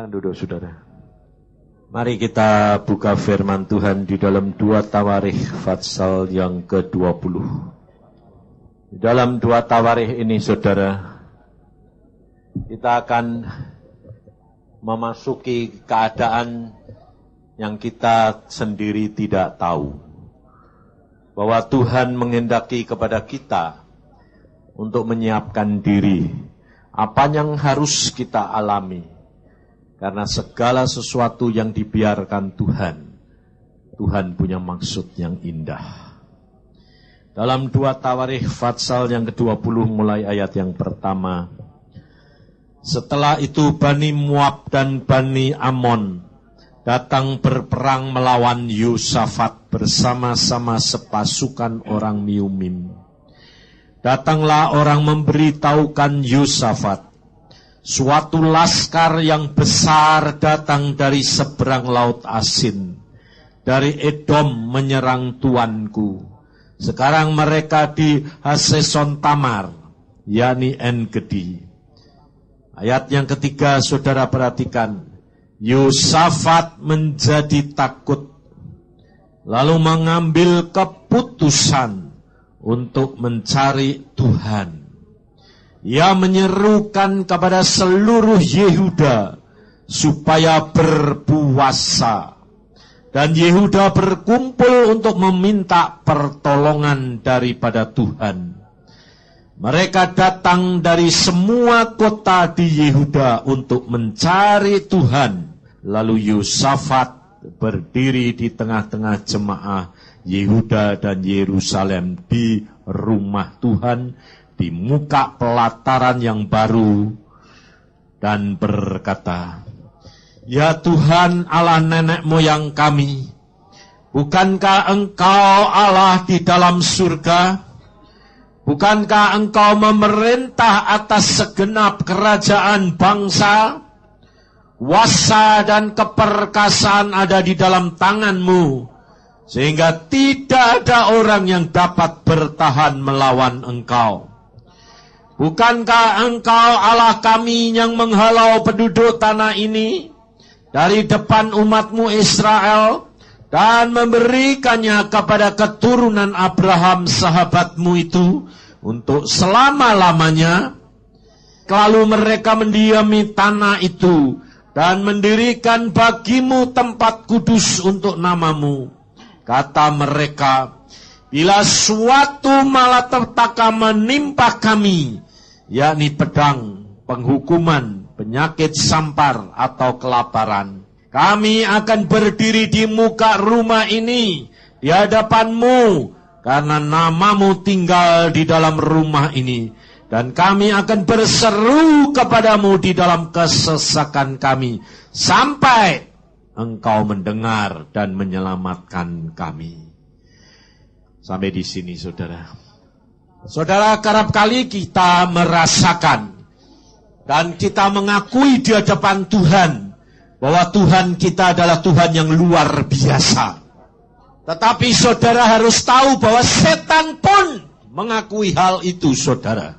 Silakan duduk, saudara. Mari kita buka firman Tuhan di dalam 2 Tawarikh pasal yang ke-20. Di dalam 2 Tawarikh ini, saudara, kita akan memasuki keadaan yang kita sendiri tidak tahu. Bahwa Tuhan menghendaki kepada kita untuk menyiapkan diri. Apa yang harus kita alami. Karena segala sesuatu yang dibiarkan Tuhan, Tuhan punya maksud yang indah. Dalam 2 Tawarikh pasal yang ke-20 mulai ayat yang pertama. Setelah itu Bani Moab dan Bani Ammon datang berperang melawan Yosafat bersama-sama sepasukan orang Miumim. Datanglah orang memberitahukan Yosafat, suatu laskar yang besar datang dari seberang laut Asin, dari Edom menyerang tuanku. Sekarang mereka di Haseson Tamar, yakni En-Gedi. Ayat yang ketiga, saudara perhatikan. Yosafat menjadi takut, lalu mengambil keputusan untuk mencari Tuhan. Ia menyerukan kepada seluruh Yehuda supaya berpuasa. Dan Yehuda berkumpul untuk meminta pertolongan daripada Tuhan. Mereka datang dari semua kota di Yehuda untuk mencari Tuhan. Lalu Yosafat berdiri di tengah-tengah jemaah Yehuda dan Yerusalem di rumah Tuhan, di muka pelataran yang baru, dan berkata, "Ya Tuhan Allah nenek moyang kami, bukankah Engkau Allah di dalam surga? Bukankah Engkau memerintah atas segenap kerajaan bangsa? Kuasa dan keperkasaan ada di dalam tangan-Mu, sehingga tidak ada orang yang dapat bertahan melawan Engkau. Bukankah Engkau Allah kami yang menghalau penduduk tanah ini dari depan umat-Mu Israel dan memberikannya kepada keturunan Abraham sahabat-Mu itu untuk selama-lamanya? Lalu mereka mendiami tanah itu dan mendirikan bagi-Mu tempat kudus untuk nama-Mu. Kata mereka, bila suatu malapetaka menimpa kami, yakni pedang, penghukuman, penyakit sampar, atau kelaparan, kami akan berdiri di muka rumah ini, di hadapan-Mu, karena nama-Mu tinggal di dalam rumah ini, dan kami akan berseru kepada-Mu di dalam kesesakan kami, sampai Engkau mendengar dan menyelamatkan kami." Sampai di sini, saudara. Saudara, kerap kali kita merasakan dan kita mengakui di hadapan Tuhan bahwa Tuhan kita adalah Tuhan yang luar biasa. Tetapi saudara harus tahu bahwa setan pun mengakui hal itu, saudara.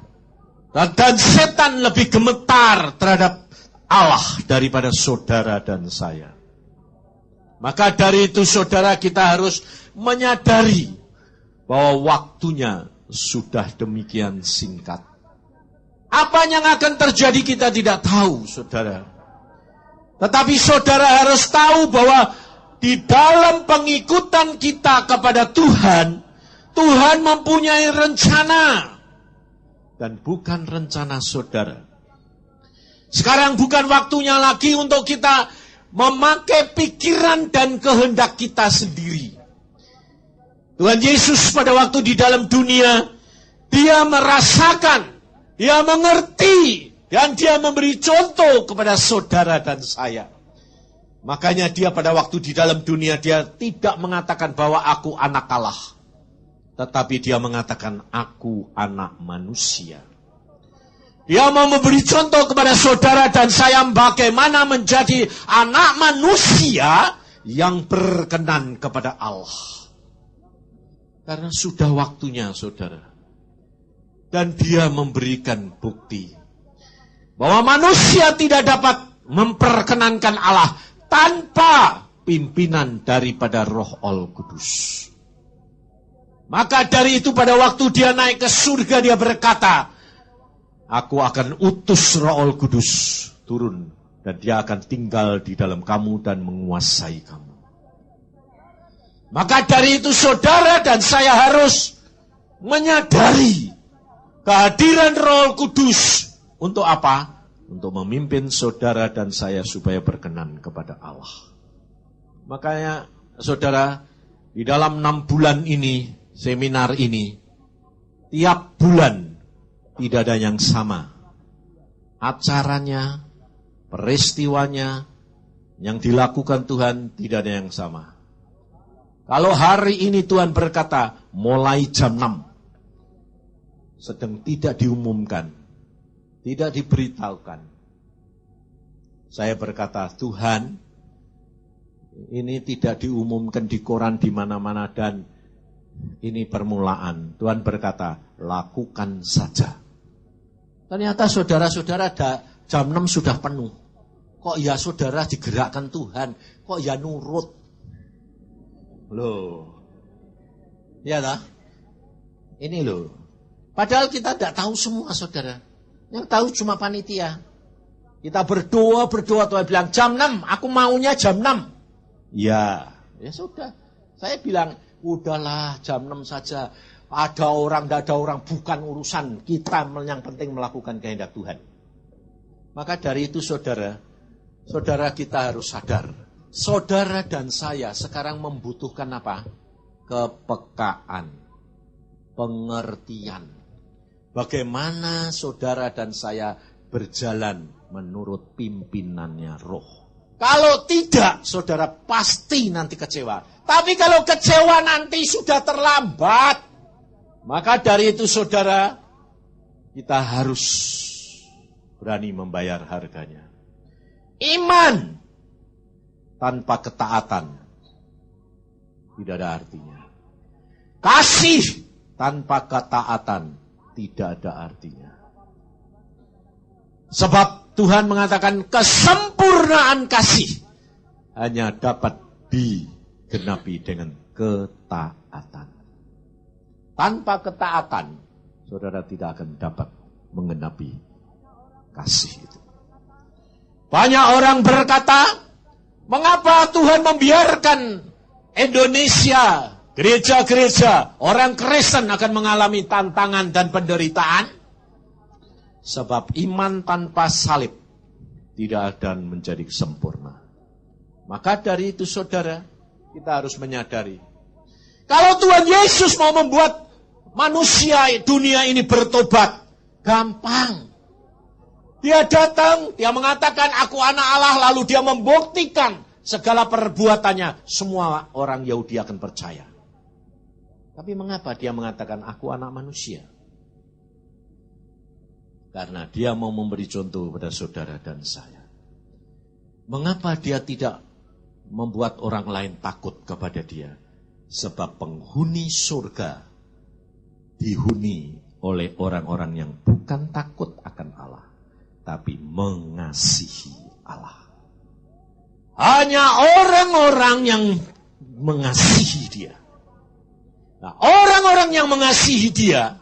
Dan setan lebih gemetar terhadap Allah daripada saudara dan saya. Maka dari itu, saudara, kita harus menyadari bahwa waktunya sudah demikian singkat. Apa yang akan terjadi kita tidak tahu, saudara. Tetapi saudara harus tahu bahwa di dalam pengikutan kita kepada Tuhan, Tuhan mempunyai rencana. Dan bukan rencana saudara. Sekarang bukan waktunya lagi untuk kita memakai pikiran dan kehendak kita sendiri. Tuhan Yesus pada waktu di dalam dunia, Dia merasakan, Dia mengerti, dan Dia memberi contoh kepada saudara dan saya. Makanya Dia pada waktu di dalam dunia, Dia tidak mengatakan bahwa aku anak Allah. Tetapi Dia mengatakan aku anak manusia. Dia mau memberi contoh kepada saudara dan saya bagaimana menjadi anak manusia yang berkenan kepada Allah. Karena sudah waktunya, saudara. Dan Dia memberikan bukti bahwa manusia tidak dapat memperkenankan Allah tanpa pimpinan daripada Roh Al-Kudus. Maka dari itu pada waktu dia naik ke surga dia berkata, aku akan utus Roh Al-Kudus turun dan dia akan tinggal di dalam kamu dan menguasai kamu. Maka dari itu saudara dan saya harus menyadari kehadiran Roh Kudus. Untuk apa? Untuk memimpin saudara dan saya supaya berkenan kepada Allah. Makanya saudara, di dalam 6 bulan ini, seminar ini, tiap bulan tidak ada yang sama. Acaranya, peristiwanya, yang dilakukan Tuhan tidak ada yang sama. Kalau hari ini Tuhan berkata, mulai jam 6. Sedang tidak diumumkan. Tidak diberitahukan. Saya berkata, Tuhan, ini tidak diumumkan di koran di mana-mana dan ini permulaan. Tuhan berkata, lakukan saja. Ternyata saudara-saudara jam 6 sudah penuh. Kok ya saudara digerakkan Tuhan? Kok ya nurut? Loh. Ya tak? Ini loh. Padahal kita tidak tahu semua saudara. Yang tahu cuma panitia. Kita berdoa, Tuhan bilang jam 6, aku maunya jam 6. Ya sudah. Saya bilang, udahlah jam 6 saja. Ada orang, tidak ada orang, bukan urusan kita, yang penting melakukan kehendak Tuhan. Maka dari itu saudara kita harus sadar. Saudara dan saya sekarang membutuhkan apa? Kepekaan, pengertian. Bagaimana saudara dan saya berjalan menurut pimpinannya Roh. Kalau tidak, saudara pasti nanti kecewa. Tapi kalau kecewa nanti sudah terlambat. Maka dari itu saudara, kita harus berani membayar harganya. Iman tanpa ketaatan tidak ada artinya. Kasih tanpa ketaatan tidak ada artinya. Sebab Tuhan mengatakan kesempurnaan kasih hanya dapat digenapi dengan ketaatan. Tanpa ketaatan, saudara tidak akan dapat menggenapi kasih itu. Banyak orang berkata, mengapa Tuhan membiarkan Indonesia, gereja-gereja, orang Kristen akan mengalami tantangan dan penderitaan? Sebab iman tanpa salib tidak akan menjadi sempurna. Maka dari itu saudara, kita harus menyadari. Kalau Tuhan Yesus mau membuat manusia dunia ini bertobat, gampang. Dia datang, dia mengatakan aku anak Allah, lalu dia membuktikan segala perbuatannya. Semua orang Yahudi akan percaya. Tapi mengapa dia mengatakan aku anak manusia? Karena dia mau memberi contoh pada saudara dan saya. Mengapa dia tidak membuat orang lain takut kepada dia? Sebab penghuni surga dihuni oleh orang-orang yang bukan takut akan Allah, tapi mengasihi Allah. Hanya orang-orang yang mengasihi dia. Nah, orang-orang yang mengasihi dia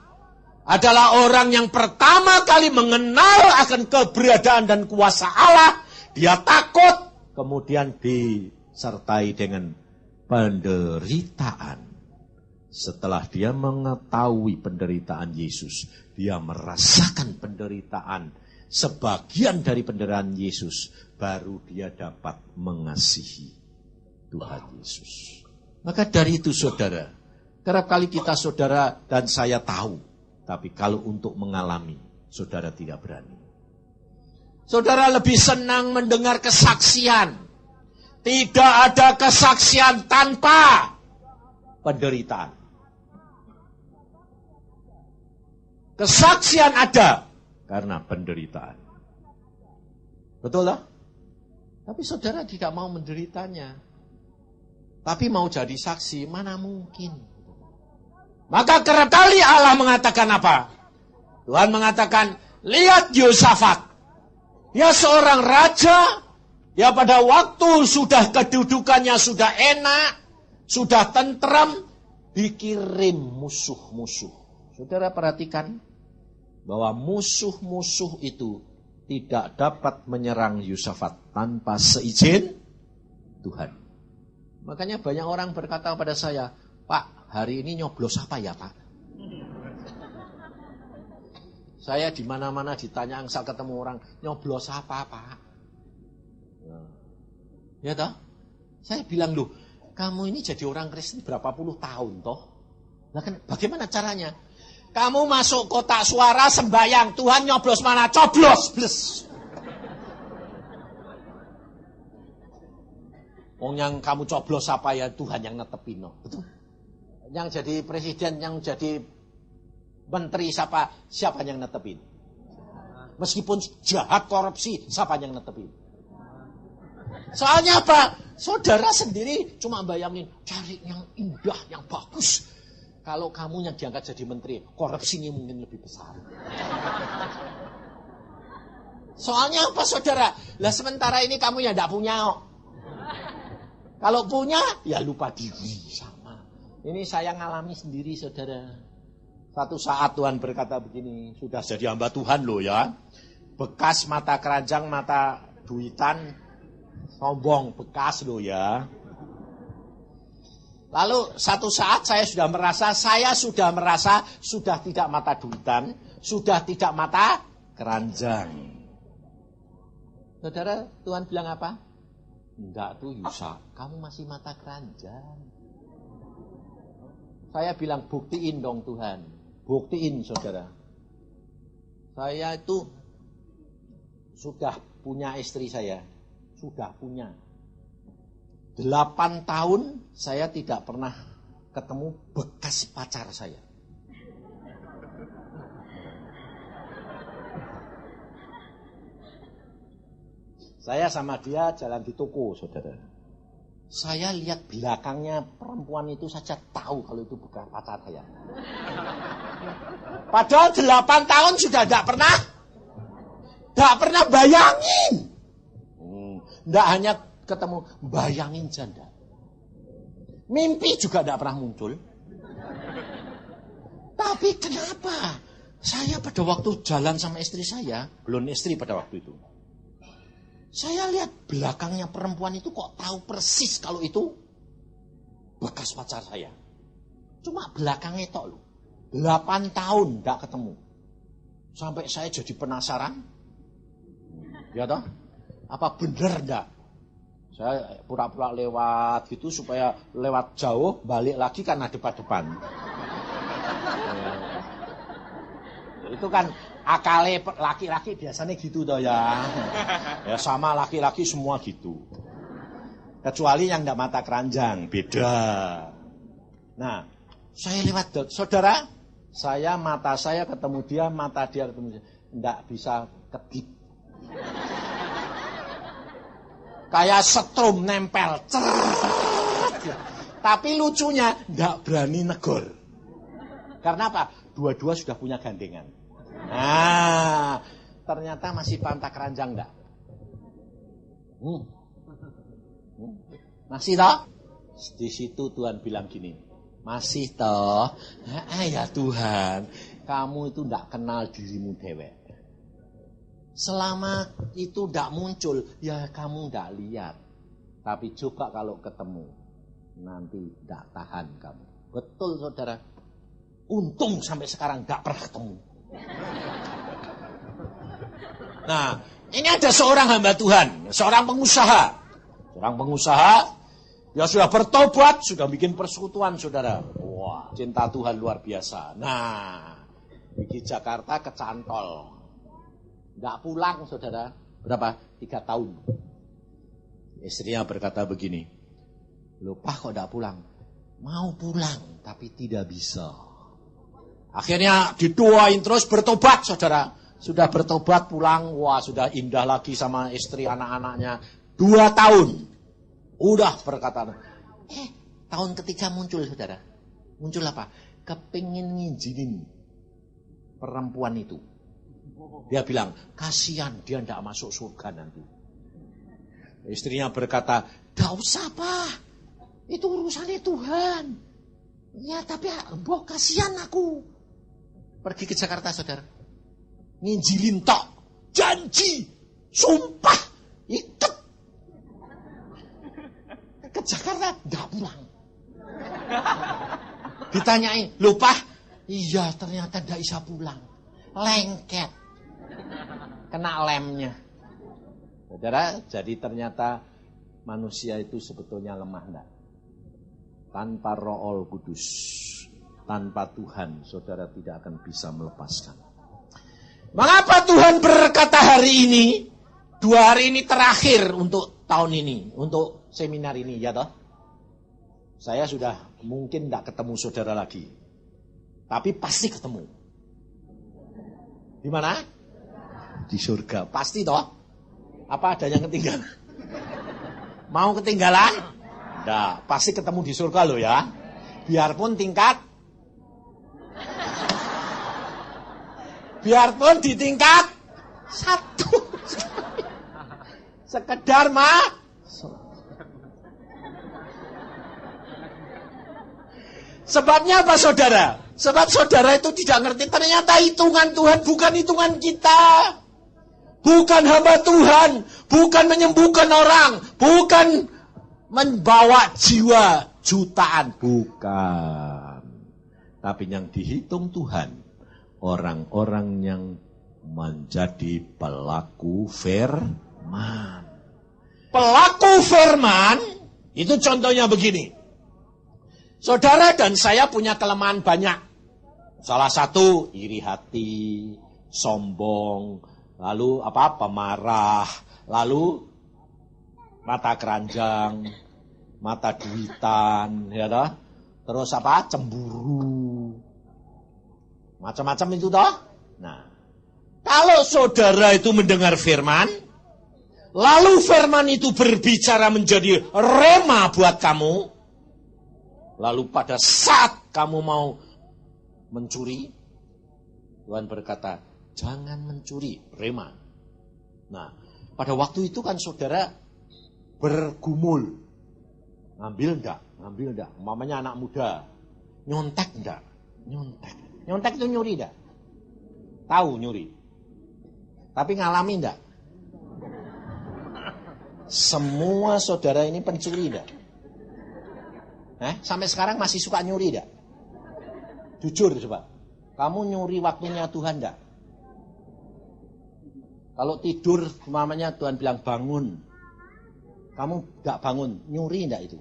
adalah orang yang pertama kali mengenal akan keberadaan dan kuasa Allah. Dia takut, kemudian disertai dengan penderitaan. Setelah dia mengetahui penderitaan Yesus, dia merasakan penderitaan, sebagian dari penderitaan Yesus, baru dia dapat mengasihi Tuhan Yesus. Maka dari itu saudara, kerap kali kita saudara dan saya tahu, tapi kalau untuk mengalami, saudara tidak berani. Saudara lebih senang mendengar kesaksian. Tidak ada kesaksian tanpa penderitaan. Kesaksian ada karena penderitaan. Betul lah? Tapi saudara tidak mau menderitanya. Tapi mau jadi saksi, mana mungkin. Maka kerap kali Allah mengatakan apa? Tuhan mengatakan, lihat Yosafat. Dia seorang raja Ya pada waktu sudah kedudukannya sudah enak, sudah tentrem, dikirim musuh-musuh. Saudara perhatikan bahwa musuh-musuh itu tidak dapat menyerang Yosafat tanpa seizin Tuhan. Makanya banyak orang berkata pada saya, Pak, hari ini nyoblos apa ya Pak? Saya di mana-mana ditanya, asal ketemu orang, nyoblos apa Pak? Ya toh? Saya bilang, loh, kamu ini jadi orang Kristen berapa puluh tahun toh? Nah, kan, bagaimana caranya? Kamu masuk kotak suara sembahyang, Tuhan nyoblos mana? Coblos, bles. Yang kamu coblos apa ya Tuhan yang netepin, no. Betul? Yang jadi presiden, yang jadi menteri siapa yang netepin? Meskipun jahat korupsi, siapa yang netepin? Soalnya apa? Saudara sendiri cuma bayangin, cari yang indah, yang bagus. Kalau kamu yang diangkat jadi menteri, korupsinya mungkin lebih besar. Soalnya apa saudara? Lah sementara ini kamu ya tidak punya. Kalau punya, ya lupa diri sama. Ini saya ngalami sendiri saudara. Satu saat Tuhan berkata begini, sudah jadi hamba Tuhan loh ya. Bekas mata keranjang, mata duitan, sombong, bekas loh ya. Lalu satu saat saya sudah merasa sudah tidak mata duitan, sudah tidak mata keranjang. Saudara, Tuhan bilang apa? Enggak tuh Yusa, kamu masih mata keranjang. Saya bilang buktiin dong Tuhan. Buktiin saudara. Saya itu sudah punya istri saya. Sudah punya. 8 tahun saya tidak pernah ketemu bekas pacar saya. Saya sama dia jalan di toko, saudara. Saya lihat belakangnya perempuan itu saja tahu kalau itu bukan pacar saya. Padahal 8 tahun sudah tidak pernah bayangin. Tidak hanya ketemu, bayangin janda. Mimpi juga tidak pernah muncul. Tapi kenapa? Saya pada waktu jalan sama istri saya, belum istri pada waktu itu. Saya lihat belakangnya perempuan itu kok tahu persis kalau itu bekas pacar saya. Cuma belakangnya tok loh. 8 tahun tidak ketemu. Sampai saya jadi penasaran. Ya toh? Apa benar enggak? Saya pura-pura lewat gitu supaya lewat jauh, balik lagi kan depan-depan. Itu kan akale laki-laki biasanya gitu toh ya. Ya sama laki-laki semua gitu. Kecuali yang enggak mata keranjang, beda. Nah, saya lewat saudara, mata saya ketemu dia, mata dia ketemu dia. Enggak bisa kedip. Kayak setrum nempel. Tapi lucunya enggak berani negor. Karena apa? Dua-dua sudah punya gandengan. Nah, ternyata masih pantak keranjang enggak? Masih toh? Di situ Tuhan bilang gini, masih toh? Ya Tuhan, kamu itu enggak kenal dirimu dewek. Selama itu enggak muncul, ya kamu enggak lihat. Tapi coba kalau ketemu, nanti enggak tahan kamu. Betul saudara. Untung sampai sekarang enggak pernah ketemu. Nah, ini ada seorang hamba Tuhan, seorang pengusaha. Seorang pengusaha, dia sudah bertobat, sudah bikin persekutuan saudara. Wah, cinta Tuhan luar biasa. Nah, di Jakarta kecantol. Enggak pulang saudara. Berapa? 3 tahun. Istrinya berkata begini, loh Pak kok enggak pulang? Mau pulang tapi tidak bisa. Akhirnya dituain terus bertobat saudara. Sudah bertobat pulang, wah sudah indah lagi sama istri anak-anaknya. 2 tahun. Udah berkata. Tahun ketiga muncul saudara. Muncul apa? Kepingin nginjinin perempuan itu. Dia bilang, kasihan dia tidak masuk surga nanti. Istrinya berkata, "Gak usah, Pak. Itu urusannya Tuhan. Ya, tapi mbok kasihan aku." Pergi ke Jakarta, saudara. Nginjilin tok. Janji. Sumpah. Iket. Ke Jakarta, gak pulang. Ditanyain, "Loh, Pak?" "Iya, ternyata gak bisa pulang. Lengket. Kena lemnya." Saudara, jadi ternyata manusia itu sebetulnya lemah, enggak? Tanpa Roh Kudus, tanpa Tuhan, saudara tidak akan bisa melepaskan. Mengapa Tuhan berkata hari ini, 2 hari ini terakhir untuk tahun ini, untuk seminar ini, ya toh? Saya sudah mungkin tidak ketemu saudara lagi, tapi pasti ketemu. Di mana? Di surga, pasti toh? Apa ada yang ketinggalan? Mau ketinggalan? Nah, pasti ketemu di surga loh ya. Biarpun di tingkat 1. Sekedar Sebabnya apa, saudara? Sebab saudara itu tidak ngerti ternyata hitungan Tuhan bukan hitungan kita. Bukan hamba Tuhan, bukan menyembuhkan orang, bukan membawa jiwa jutaan, bukan. Tapi yang dihitung Tuhan, orang-orang yang menjadi pelaku firman. Pelaku firman, itu contohnya begini. Saudara dan saya punya kelemahan banyak. Salah satu, iri hati, sombong, lalu pemarah, lalu mata keranjang, mata duitan, ya toh? Terus cemburu. Macam-macam itu toh. Nah, kalau saudara itu mendengar firman, lalu firman itu berbicara menjadi rema buat kamu, lalu pada saat kamu mau mencuri, Tuhan berkata, "Jangan mencuri," rema. Nah, pada waktu itu kan saudara bergumul. Ngambil enggak? Umpamanya anak muda. Nyontek enggak? Nyontek itu nyuri enggak? Tahu nyuri. Tapi ngalami enggak? Semua saudara ini pencuri enggak? Sampai sekarang masih suka nyuri enggak? Jujur coba. Kamu nyuri waktunya Tuhan enggak? Kalau tidur, umpamanya Tuhan bilang bangun. Kamu gak bangun, nyuri enggak itu?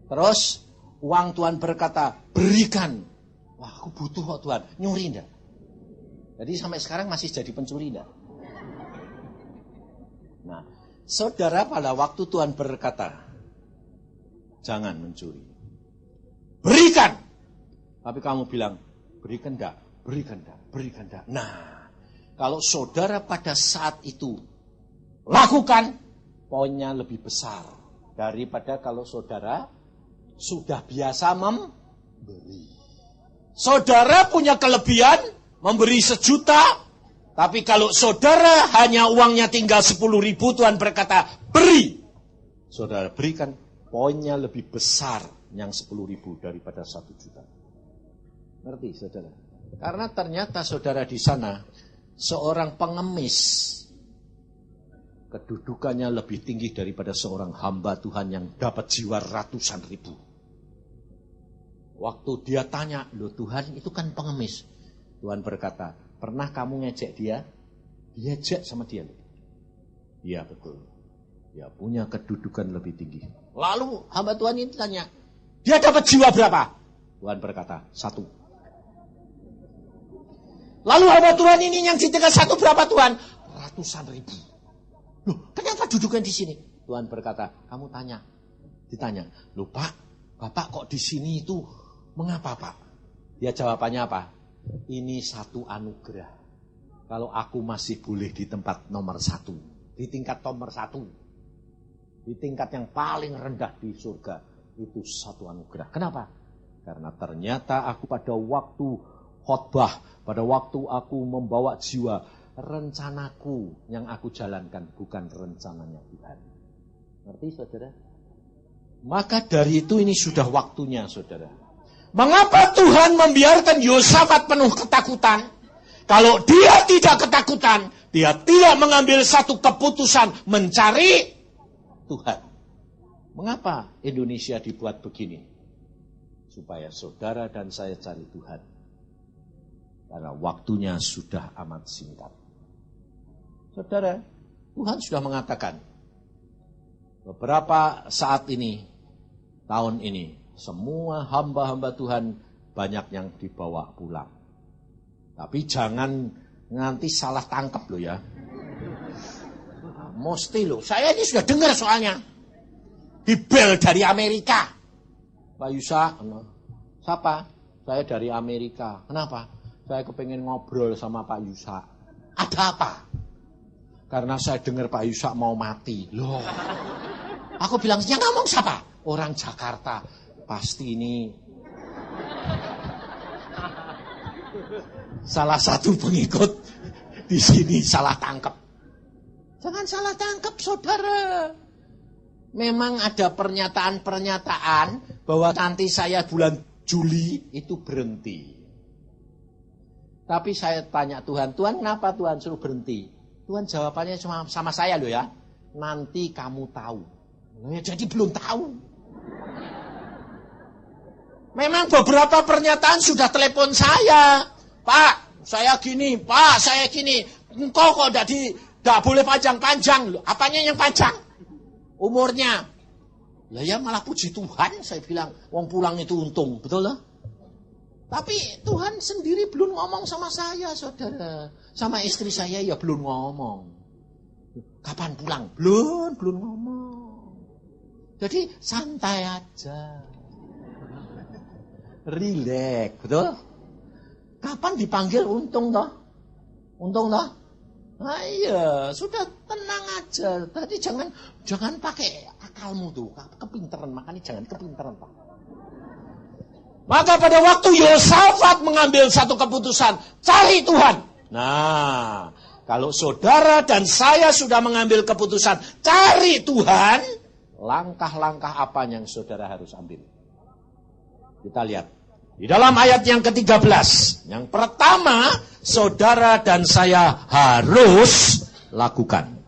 Terus, uang Tuhan berkata, berikan. Wah, aku butuh kok Tuhan, nyuri enggak? Jadi sampai sekarang masih jadi pencuri enggak? Nah, saudara pada waktu Tuhan berkata, jangan mencuri. Berikan. Tapi kamu bilang, berikan enggak? Berikan enggak? Nah, kalau saudara pada saat itu lakukan, poinnya lebih besar daripada kalau saudara sudah biasa memberi. Saudara punya kelebihan memberi 1 juta, tapi kalau saudara hanya uangnya tinggal 10.000, Tuhan berkata, beri. Saudara berikan, poinnya lebih besar yang 10.000 daripada 1 juta. Ngerti saudara? Karena ternyata saudara di sana seorang pengemis, kedudukannya lebih tinggi daripada seorang hamba Tuhan yang dapat jiwa ratusan ribu. Waktu dia tanya, loh Tuhan itu kan pengemis. Tuhan berkata, pernah kamu ngejek dia? Diejek sama dia. Iya betul. Dia punya kedudukan lebih tinggi. Lalu hamba Tuhan ini tanya, dia dapat jiwa berapa? Tuhan berkata, 1. Lalu hamba Tuhan ini yang di tingkat 1 berapa Tuhan? Ratusan ribu. Loh, kenapa duduknya di sini? Tuhan berkata, kamu ditanya, loh Pak, Bapak kok di sini itu mengapa Pak? Dia jawabannya apa? Ini 1 anugerah. Kalau aku masih boleh di tempat nomor 1, di tingkat nomor 1, di tingkat yang paling rendah di surga, itu 1 anugerah. Kenapa? Karena ternyata aku pada waktu khotbah, pada waktu aku membawa jiwa, rencanaku yang aku jalankan, bukan rencananya Tuhan. Ngerti saudara? Maka dari itu ini sudah waktunya saudara. Mengapa Tuhan membiarkan Yosafat penuh ketakutan? Kalau dia tidak ketakutan, dia tidak mengambil satu keputusan mencari Tuhan. Mengapa Indonesia dibuat begini? Supaya saudara dan saya cari Tuhan. Karena waktunya sudah amat singkat. Saudara, Tuhan sudah mengatakan, beberapa saat ini, tahun ini, semua hamba-hamba Tuhan banyak yang dibawa pulang. Tapi jangan nanti salah tangkap loh ya. Mesti loh, saya ini sudah dengar soalnya. Dibel dari Amerika. Pak Yusa, siapa? Saya dari Amerika. Kenapa? Saya kepengen ngobrol sama Pak Yusa. Ada apa? Karena saya dengar Pak Yusa mau mati. Loh. Aku bilang, yang ngomong siapa? Orang Jakarta. Pasti ini salah satu pengikut di sini salah tangkap. Jangan salah tangkap, saudara. Memang ada pernyataan-pernyataan bahwa nanti saya bulan Juli itu berhenti. Tapi saya tanya Tuhan, Tuhan kenapa Tuhan suruh berhenti? Tuhan jawabannya cuma sama saya loh ya. Nanti kamu tahu. Ya, jadi belum tahu. Memang beberapa pernyataan sudah telepon saya. Pak, saya gini. Pak, saya gini. Engkau kok tidak boleh panjang-panjang. Apanya yang panjang? Umurnya. Lah ya malah puji Tuhan. Saya bilang, wong pulang itu untung. Betul lah? Tapi Tuhan sendiri belum ngomong sama saya, saudara. Sama istri saya ya belum ngomong. Kapan pulang? Belum ngomong. Jadi santai aja. Relax, betul? Kapan dipanggil untung toh? Untung toh? Nah iya, sudah tenang aja. Tadi jangan pakai akalmu tuh, kepintaran. Makanya jangan kepintaran, Pak. Maka pada waktu Yosafat mengambil satu keputusan, cari Tuhan. Nah, kalau saudara dan saya sudah mengambil keputusan, cari Tuhan, langkah-langkah apa yang saudara harus ambil? Kita lihat. Di dalam ayat yang ke-13, yang pertama, saudara dan saya harus lakukan.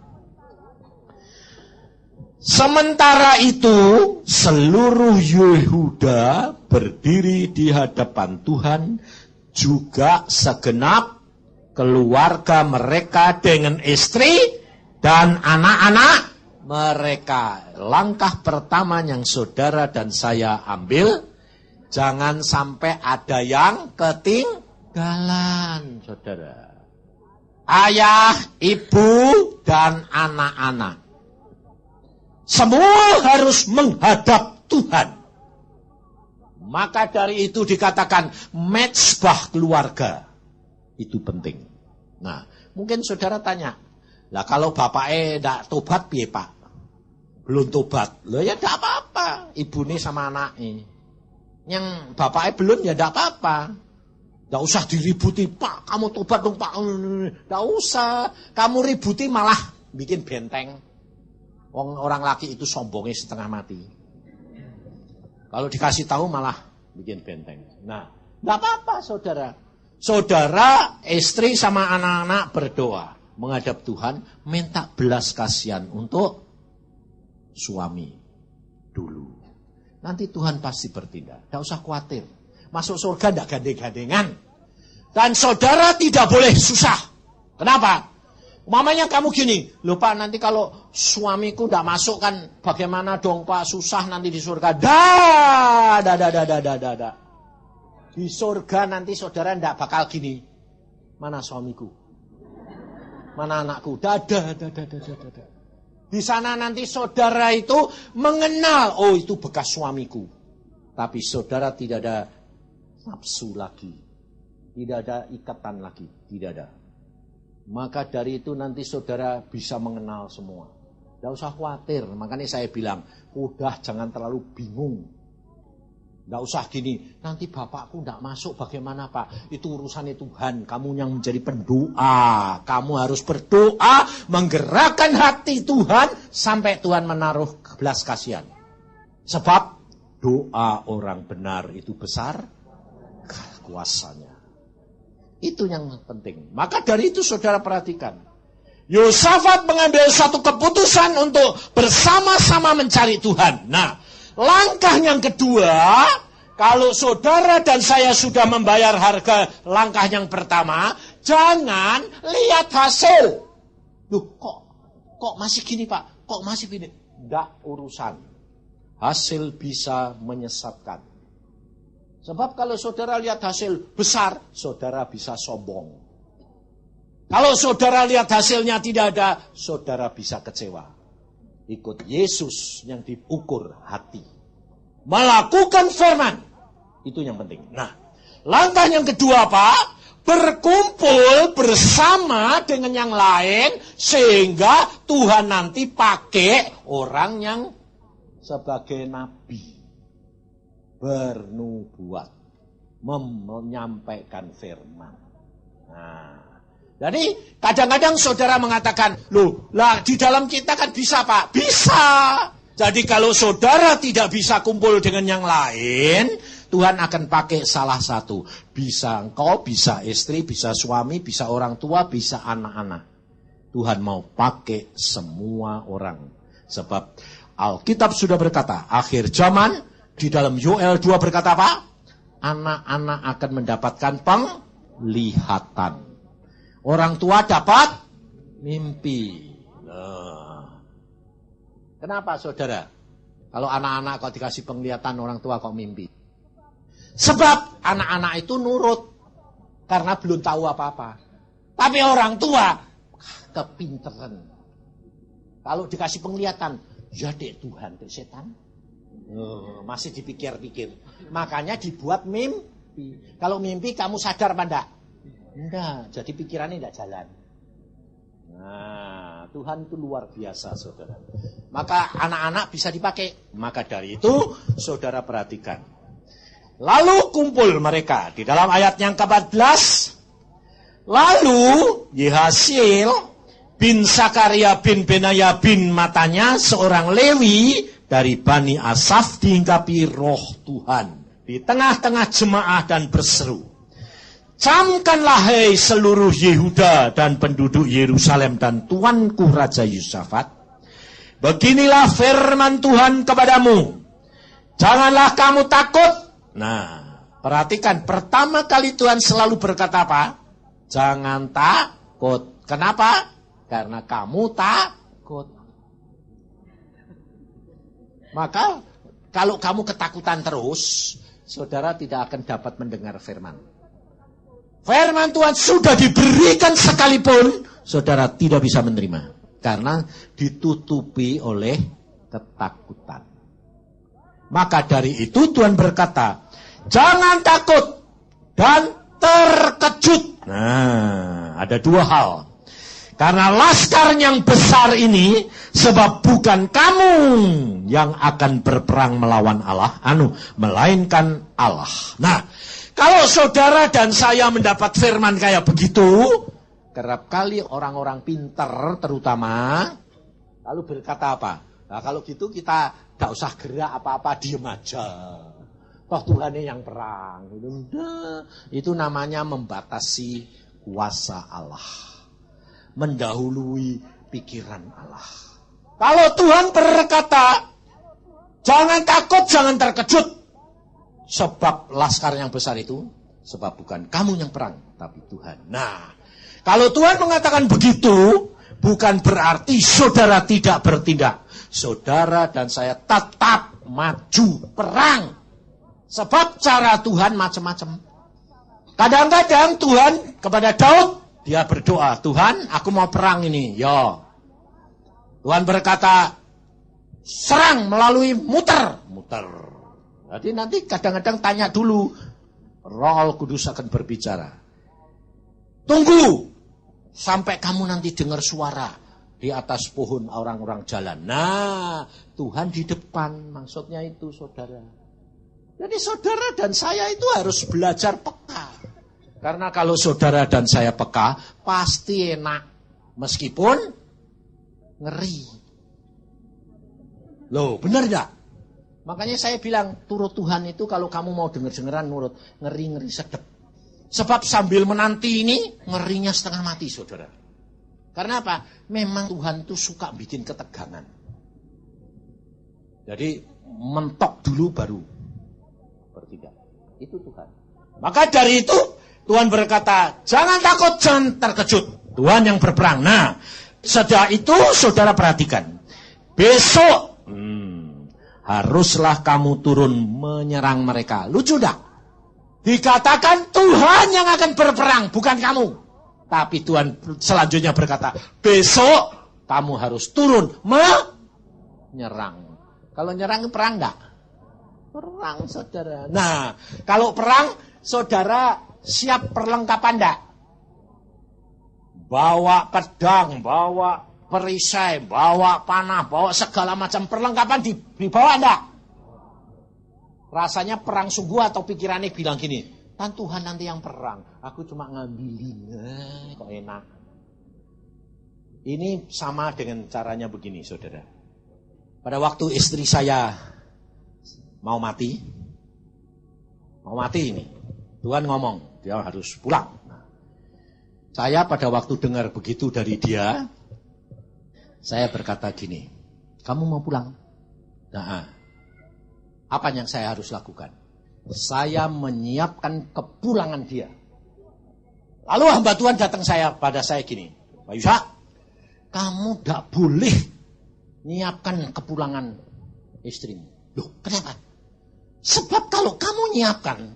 Sementara itu, seluruh Yehuda berdiri di hadapan Tuhan, juga segenap keluarga mereka dengan istri dan anak-anak mereka. Langkah pertama yang saudara dan saya ambil, jangan sampai ada yang ketinggalan, saudara. Ayah, ibu, dan anak-anak. Semua harus menghadap Tuhan. Maka dari itu dikatakan mezbah keluarga. Itu penting. Nah, mungkin saudara tanya, lah kalau bapaknya tidak tobat, piye Pak? Belum tobat. Loh ya tidak apa-apa. Ibu ini sama anaknya. Yang bapaknya belum ya tidak apa-apa. Tidak usah diributi, Pak, kamu tobat dong Pak. Tidak usah. Kamu ributi malah bikin benteng. Orang laki itu sombongnya setengah mati. Kalau dikasih tahu malah bikin benteng. Nah, tidak apa-apa saudara. Saudara, istri sama anak-anak berdoa. Menghadap Tuhan, minta belas kasihan untuk suami dulu. Nanti Tuhan pasti bertindak. Tidak usah khawatir. Masuk surga tidak gandeng-gandengan. Dan saudara tidak boleh susah. Kenapa? Mamanya kamu gini, loh Pak, nanti kalau suamiku tidak masuk kan bagaimana dong Pak, susah nanti di surga. Dah. Di surga nanti saudara tidak bakal gini. Mana suamiku? Mana anakku? Dah. Di sana nanti saudara itu mengenal, oh itu bekas suamiku. Tapi saudara tidak ada nafsu lagi. Tidak ada ikatan lagi. Tidak ada. Maka dari itu nanti saudara bisa mengenal semua. Tidak usah khawatir. Makanya saya bilang, udah jangan terlalu bingung. Nggak usah gini, nanti bapakku nggak masuk bagaimana Pak? Itu urusannya Tuhan, kamu yang menjadi pendoa. Kamu harus berdoa, menggerakkan hati Tuhan, sampai Tuhan menaruh belas kasihan. Sebab doa orang benar itu besar kuasanya. Itu yang penting. Maka dari itu saudara perhatikan. Yosafat mengambil satu keputusan untuk bersama-sama mencari Tuhan. Nah, langkah yang kedua, kalau saudara dan saya sudah membayar harga langkah yang pertama, jangan lihat hasil. Loh, kok masih gini Pak? Kok masih gini? Nggak urusan. Hasil bisa menyesatkan. Sebab kalau saudara lihat hasil besar, saudara bisa sombong. Kalau saudara lihat hasilnya tidak ada, saudara bisa kecewa. Ikut Yesus yang diukur hati. Melakukan firman. Itu yang penting. Nah, langkah yang kedua Pak, berkumpul bersama dengan yang lain, sehingga Tuhan nanti pakai orang yang sebagai nabi. Bernubuat. Menyampaikan firman. Nah, jadi kadang-kadang saudara mengatakan, loh, lah di dalam kita kan bisa Pak. Bisa. Jadi kalau saudara tidak bisa kumpul dengan yang lain, Tuhan akan pakai salah satu. Bisa engkau, bisa istri, bisa suami, bisa orang tua, bisa anak-anak. Tuhan mau pakai semua orang. Sebab Alkitab sudah berkata, akhir zaman, di dalam Yoel 2 berkata apa? Anak-anak akan mendapatkan penglihatan. Orang tua dapat mimpi. Nah. Kenapa saudara? Kalau anak-anak kok dikasih penglihatan, orang tua kok mimpi? Sebab anak-anak itu nurut. Karena belum tahu apa-apa. Tapi orang tua kepinteran. Kalau dikasih penglihatan, ya dek Tuhan, dek setan. Masih dipikir-pikir. Makanya dibuat mimpi. Kalau mimpi kamu sadar apa enggak? Enggak, jadi pikirannya enggak jalan. Nah, Tuhan itu luar biasa, saudara. Maka anak-anak bisa dipakai. Maka dari itu, saudara perhatikan. Lalu kumpul mereka di dalam ayat yang ke-14. Lalu Yehaziel bin Sakaria bin Benaya bin Matanya, seorang Lewi dari Bani Asaf, diingkapi roh Tuhan di tengah-tengah jemaah dan berseru, camkanlah hai seluruh Yehuda dan penduduk Yerusalem dan tuanku Raja Yosafat, beginilah firman Tuhan kepadamu, janganlah kamu takut. Nah, perhatikan, pertama kali Tuhan selalu berkata apa? Jangan takut. Kenapa? Karena kamu takut. Maka kalau kamu ketakutan terus, saudara tidak akan dapat mendengar firman. Firman Tuhan sudah diberikan sekalipun, saudara tidak bisa menerima. Karena ditutupi oleh ketakutan. Maka dari itu Tuhan berkata, jangan takut dan terkejut. Nah, ada dua hal. Karena laskar yang besar ini, sebab bukan kamu yang akan berperang melawan Allah, melainkan Allah. Nah, kalau saudara dan saya mendapat firman kayak begitu, kerap kali orang-orang pintar terutama, lalu berkata apa? Nah, kalau gitu kita gak usah gerak apa-apa, diem aja. Toh Tuhannya yang perang. Itu namanya membatasi kuasa Allah. Mendahului pikiran Allah. Kalau Tuhan berkata, jangan takut, jangan terkejut. Sebab laskar yang besar itu, sebab bukan kamu yang perang, tapi Tuhan. Nah, kalau Tuhan mengatakan begitu, bukan berarti saudara tidak bertindak. Saudara dan saya tetap maju perang. Sebab cara Tuhan macam-macam. Kadang-kadang Tuhan kepada Daud, dia berdoa, Tuhan aku mau perang ini. Ya. Tuhan berkata, serang melalui muter. Jadi nanti kadang-kadang tanya dulu, Roh Kudus akan berbicara. Tunggu sampai kamu nanti dengar suara di atas pohon orang-orang jalan. Nah, Tuhan di depan, maksudnya itu saudara. Jadi saudara dan saya itu harus belajar peka. Karena kalau saudara dan saya peka, pasti enak. Meskipun ngeri. Loh, benar gak? Makanya saya bilang, turut Tuhan itu kalau kamu mau denger-dengeran nurut. Ngeri-ngeri sedep. Sebab sambil menanti ini, ngerinya setengah mati saudara. Karena apa? Memang Tuhan itu suka bikin ketegangan. Jadi mentok dulu baru bertindak. Itu Tuhan. Maka dari itu Tuhan berkata, jangan takut, jangan terkejut. Tuhan yang berperang. Nah, setelah itu saudara perhatikan. Besok haruslah kamu turun menyerang mereka. Lucu dah. Dikatakan Tuhan yang akan berperang, bukan kamu. Tapi Tuhan selanjutnya berkata, besok kamu harus turun menyerang. Kalau nyerang perang enggak? Perang saudara. Nah, kalau perang saudara siap perlengkapan enggak? Bawa pedang, bawa perisai, bawa panah, bawa segala macam perlengkapan dibawa enggak? Rasanya perang sungguh atau pikirannya bilang gini, kan Tuhan nanti yang perang, aku cuma ngambilin, kok enak. Ini sama dengan caranya begini saudara. Pada waktu istri saya mau mati ini, Tuhan ngomong, dia harus pulang. Nah, saya pada waktu dengar begitu dari dia, saya berkata gini, kamu mau pulang? Nah, apa yang saya harus lakukan? Saya menyiapkan kepulangan dia. Lalu hamba Tuhan datang pada saya gini, Pak Yusa, kamu tidak boleh nyiapkan kepulangan istrimu. Loh, kenapa? Sebab kalau kamu nyiapkan,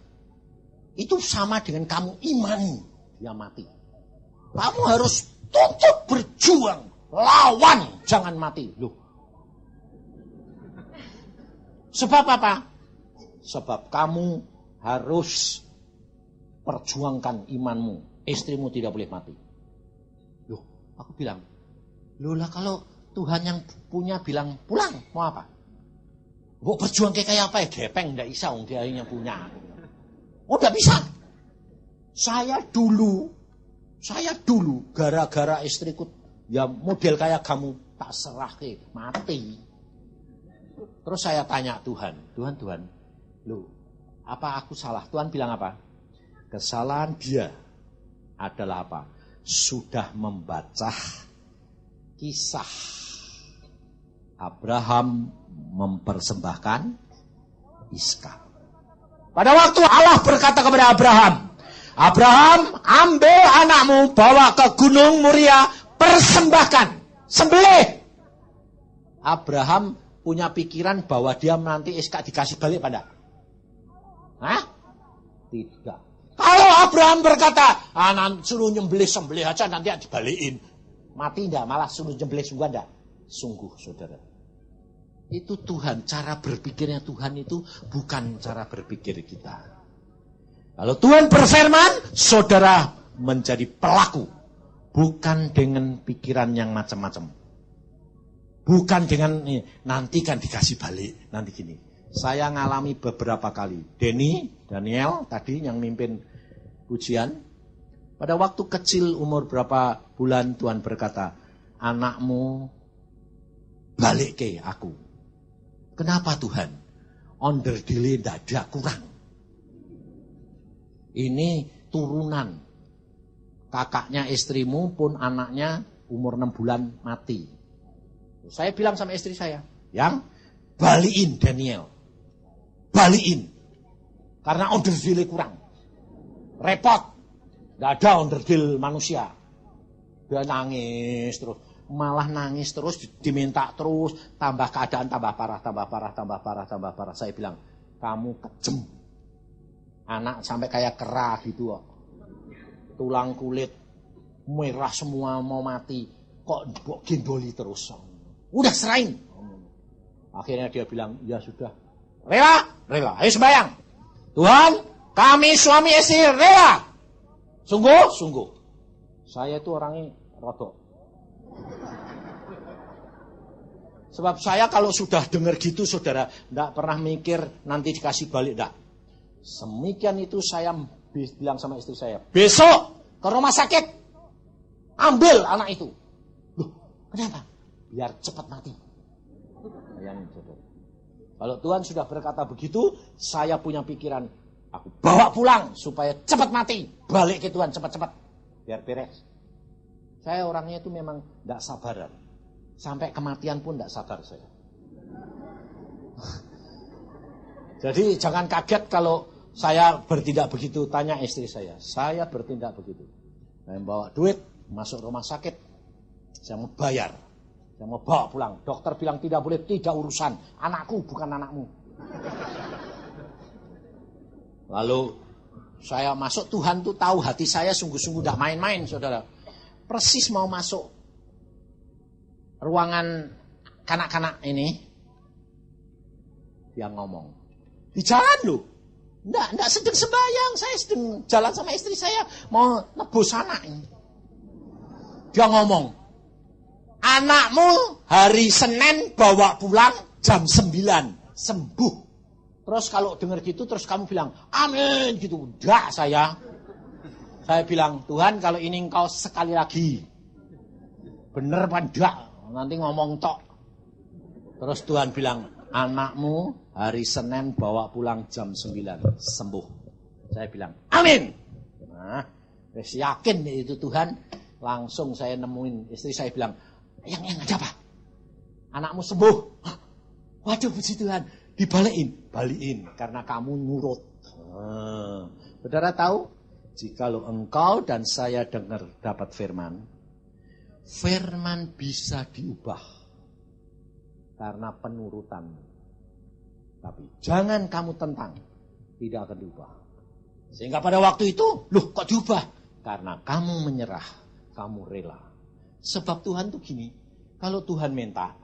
itu sama dengan kamu imani dia mati. Kamu harus tuntut berjuang, lawan, jangan mati. Loh. Sebab apa? Sebab kamu harus perjuangkan imanmu. Istrimu tidak boleh mati. Loh, aku bilang, loh lah kalau Tuhan yang punya bilang pulang, mau apa? Mau berjuang kayak apa ya? Gepeng, enggak bisa, dia yang punya. Oh, enggak bisa. Saya dulu, gara-gara istriku, ya model kayak kamu, tak serah ke, mati. Terus saya tanya Tuhan, loh, apa aku salah? Tuhan bilang apa? Kesalahan dia adalah apa? Sudah membaca kisah Abraham mempersembahkan Iskak. Pada waktu Allah berkata kepada Abraham, ambil anakmu, bawa ke Gunung Moria, persembahkan, sembelih. Abraham punya pikiran bahwa dia nanti Iskak dikasih balik pada? Hah? Tidak. Kalau Abraham berkata, suruh sembelih aja nanti dibalikin. Mati enggak, malah suruh nyembelih sungguh enggak? Sungguh, saudara. Itu Tuhan, cara berpikirnya Tuhan itu bukan cara berpikir kita. Kalau Tuhan berfirman, saudara menjadi pelaku. Bukan dengan pikiran yang macam-macam. Bukan dengan, nanti kan dikasih balik, nanti gini. Saya ngalami beberapa kali. Daniel tadi yang mimpin pujian. Pada waktu kecil umur berapa bulan Tuhan berkata, anakmu balik ke aku. Kenapa Tuhan? Onder dile tidak ada kurang. Ini turunan. Kakaknya istrimu pun anaknya umur 6 bulan mati. Saya bilang sama istri saya, yang balikin Daniel. Balikin. Karena onder dile kurang. Repot. Tidak ada onder dile manusia. Dia nangis terus. Malah nangis terus, diminta terus, tambah keadaan tambah parah. Saya bilang, kamu kejem. Anak sampai kayak kera gitu. Tulang kulit merah semua mau mati. Kok gendoli terus. Udah serahin. Akhirnya dia bilang, ya sudah. Rela. Ayo sembahyang. Tuhan, kami suami istri rela. Sungguh. Saya itu orangnya rotok. Sebab saya kalau sudah dengar gitu saudara, tidak pernah mikir nanti dikasih balik, tidak. Semikian itu saya bilang sama istri saya, besok ke rumah sakit, ambil anak itu. Loh, kenapa? Biar cepat mati. Bayangin saudara. Kalau Tuhan sudah berkata begitu, saya punya pikiran, aku bawa pulang supaya cepat mati. Balik ke Tuhan cepat-cepat, biar beres. Saya orangnya itu memang tidak sabaran. Sampai kematian pun tidak sabar saya. Jadi jangan kaget kalau saya bertindak begitu. Tanya istri saya. Saya bertindak begitu. Saya bawa duit, masuk rumah sakit. Saya mau bayar. Saya mau bawa pulang. Dokter bilang tidak boleh, tidak urusan. Anakku bukan anakmu. Lalu saya masuk, Tuhan tuh tahu hati saya sungguh-sungguh tidak main-main saudara. Persis mau masuk ruangan kanak-kanak ini, dia ngomong di jalan loh, enggak sedang sembahyang, saya sedang jalan sama istri saya mau nebus anak ini. Dia ngomong, anakmu hari Senin bawa pulang jam 9 sembuh. Terus kalau dengar gitu terus kamu bilang amin gitu. Enggak, saya bilang, Tuhan kalau ini engkau sekali lagi bener apa enggak, nanti ngomong tok. Terus Tuhan bilang, anakmu hari Senin bawa pulang jam 9 sembuh. Saya bilang amin. Nah, saya yakin itu Tuhan. Langsung saya nemuin istri saya bilang, yang ada apa? Anakmu sembuh. Waduh puji Tuhan, balikin karena kamu nurut. Saudara tahu, jikalau engkau dan saya dengar dapat firman bisa diubah karena penurutan. Tapi jangan kamu tentang, tidak akan diubah. Sehingga pada waktu itu, loh kok diubah? Karena kamu menyerah, kamu rela. Sebab Tuhan tuh gini, kalau Tuhan minta,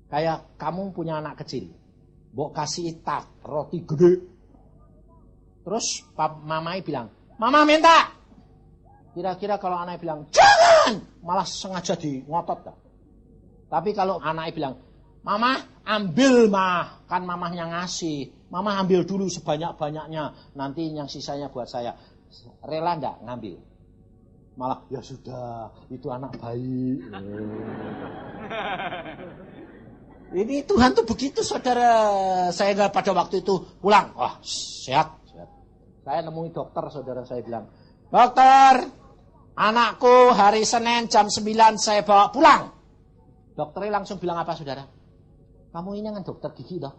kayak kamu punya anak kecil, mbok kasih tart roti gede. Terus mamai bilang, mama minta. Kira-kira kalau anaknya bilang, jangan, malah sengaja di ngotot dah. Tapi kalau anaknya bilang, mama ambil mah, kan mamahnya ngasih. Mama ambil dulu sebanyak-banyaknya, nanti yang sisanya buat saya. Rela enggak ngambil? Malah, ya sudah, itu anak baik. Ini Tuhan tuh begitu saudara. Saya enggak pada waktu itu pulang, wah sehat. Saya nemui dokter, saudara, saya bilang, dokter, anakku hari Senin jam 9 saya bawa pulang. Dokternya langsung bilang apa, saudara? Kamu ini kan dokter gigi toh?